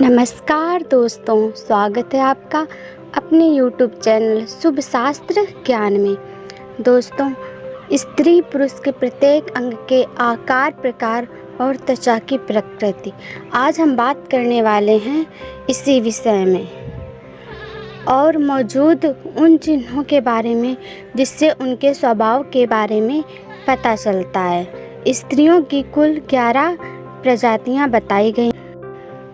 नमस्कार दोस्तों, स्वागत है आपका अपने YouTube चैनल शुभ शास्त्र ज्ञान में। दोस्तों, स्त्री पुरुष के प्रत्येक अंग के आकार, प्रकार और त्वचा की प्रकृति आज हम बात करने वाले हैं इसी विषय में और मौजूद उन चिन्हों के बारे में जिससे उनके स्वभाव के बारे में पता चलता है। स्त्रियों की कुल 11 प्रजातियां बताई गई।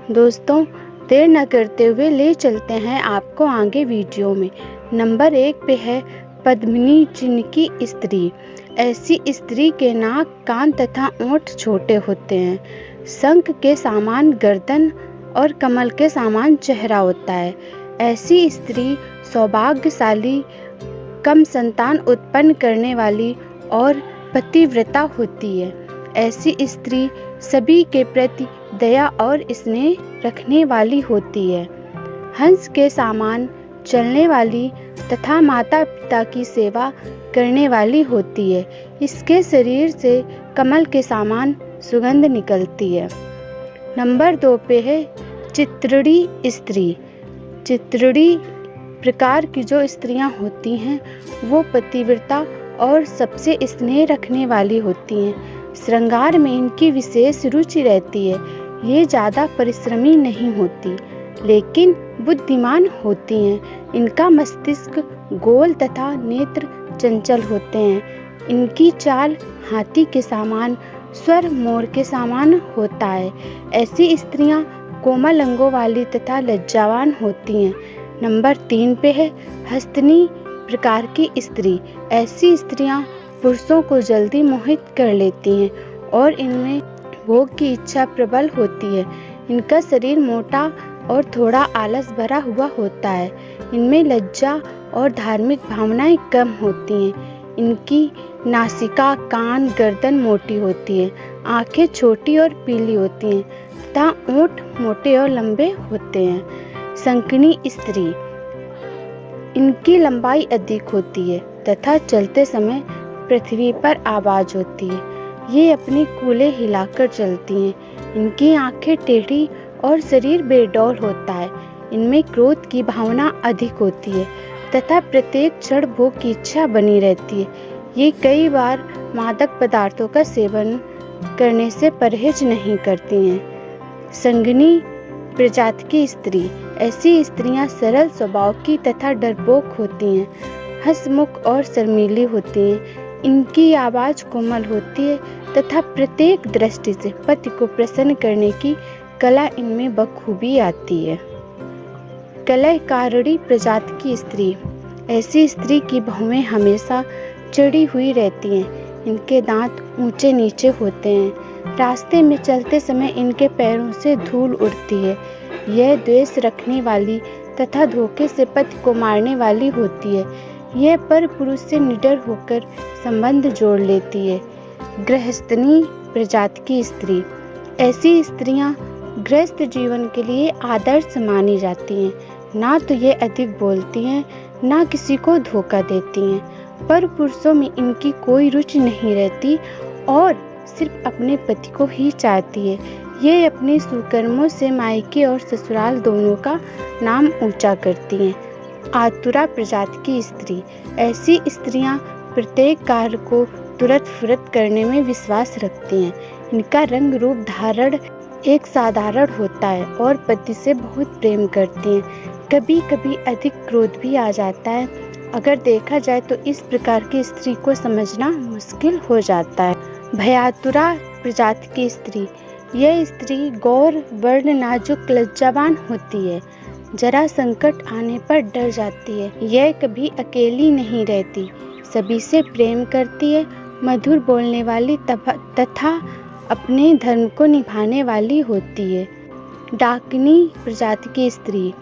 दोस्तों, देर न करते हुए ले चलते हैं आपको आगे वीडियो में। नंबर 1 पे है पद्मिनी चिन्ह की स्त्री। ऐसी स्त्री के नाक, कान तथा ओंठ छोटे होते हैं। शंख के समान गर्दन और कमल के समान चेहरा होता है। ऐसी स्त्री सौभाग्यशाली, कम संतान उत्पन्न करने वाली और पतिव्रता होती है। ऐसी स्त्री सभी के प्रति दया और स्नेह रखने वाली होती है। हंस के समान चलने वाली तथा माता पिता की सेवा करने वाली होती है। इसके शरीर से कमल के समान सुगंध निकलती है। नंबर 2 पे है चित्रिड़ी स्त्री। चित्रिड़ी प्रकार की जो स्त्रियां होती हैं वो पतिव्रता और सबसे स्नेह रखने वाली होती हैं। श्रृंगार में इनकी विशेष रुचि रहती है। ये ज़्यादा परिश्रमी नहीं होती लेकिन बुद्धिमान होती हैं। इनका मस्तिष्क गोल तथा नेत्र चंचल होते हैं। इनकी चाल हाथी के समान, स्वर मोर के समान होता है। ऐसी स्त्रियां कोमल अंगों वाली तथा लज्जावान होती हैं। नंबर 3 पे है हस्तनी प्रकार की स्त्री। ऐसी स्त्रियां पुरुषों को जल्दी मोहित कर लेती हैं और इनमें भोग की इच्छा प्रबल होती है। इनका शरीर मोटा और थोड़ा आलस भरा हुआ होता है। इनमें लज्जा और धार्मिक भावनाएं कम होती हैं। इनकी नासिका, कान, गर्दन मोटी होती है। आंखें छोटी और पीली होती हैं तथा ओंठ मोटे और लंबे होते हैं। शंखिनी स्त्री। इनकी लंबाई अधिक होती है तथा चलते समय पृथ्वी पर आवाज होती है। ये अपनी कूल्हे हिलाकर चलती हैं। इनकी आंखें टेढ़ी और शरीर बेडौल होता है। इनमें क्रोध की भावना अधिक होती है तथा प्रत्येक क्षण भोग की इच्छा बनी रहती है। ये कई बार मादक पदार्थों का सेवन करने से परहेज नहीं करती हैं। संगिनी प्रजाति की स्त्री। ऐसी स्त्रियां सरल स्वभाव की तथा डरपोक होती हैं। हंसमुख और शर्मीली होती हैं। इनकी आवाज कोमल होती है तथा प्रत्येक दृष्टि से पति को प्रसन्न करने की कला इनमें बखूबी आती है। कलहकारिणी प्रजाति की स्त्री। ऐसी स्त्री की बहुएं हमेशा चढ़ी हुई रहती हैं। इनके दांत ऊंचे नीचे होते हैं। रास्ते में चलते समय इनके पैरों से धूल उड़ती है। यह द्वेष रखने वाली तथा धोखे से पति को मारने वाली होती है। यह पर पुरुष से निडर होकर संबंध जोड़ लेती है। गृहस्थनी प्रजाति की स्त्री। ऐसी स्त्रियां गृहस्थ जीवन के लिए आदर्श मानी जाती हैं। ना तो ये अधिक बोलती हैं, ना किसी को धोखा देती हैं। पर पुरुषों में इनकी कोई रुचि नहीं रहती और सिर्फ अपने पति को ही चाहती है। ये अपने सुकर्मों से मायके और ससुराल दोनों का नाम ऊंचा करती हैं। आतुरा प्रजाति की स्त्री। ऐसी स्त्रियां प्रत्येक कार्य को तुरंत फुरत करने में विश्वास रखती हैं। इनका रंग रूप धारण एक साधारण होता है और पति से बहुत प्रेम करती हैं। कभी कभी अधिक क्रोध भी आ जाता है। अगर देखा जाए तो इस प्रकार की स्त्री को समझना मुश्किल हो जाता है। भयातुरा प्रजाति की स्त्री। यह स्त्री गौर वर्ण, नाजुक, लज्जावान होती है। जरा संकट आने पर डर जाती है। यह कभी अकेली नहीं रहती, सभी से प्रेम करती है। मधुर बोलने वाली तथा अपने धर्म को निभाने वाली होती है। डाकिनी प्रजाति की स्त्री।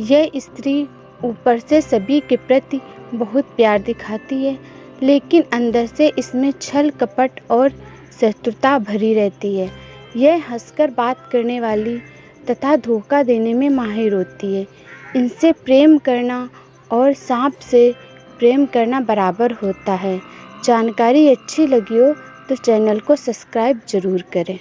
यह स्त्री ऊपर से सभी के प्रति बहुत प्यार दिखाती है लेकिन अंदर से इसमें छल, कपट और शत्रुता भरी रहती है। यह हंसकर बात करने वाली तथा धोखा देने में माहिर होती है। इनसे प्रेम करना और सांप से प्रेम करना बराबर होता है। जानकारी अच्छी लगी हो तो चैनल को सब्सक्राइब जरूर करें।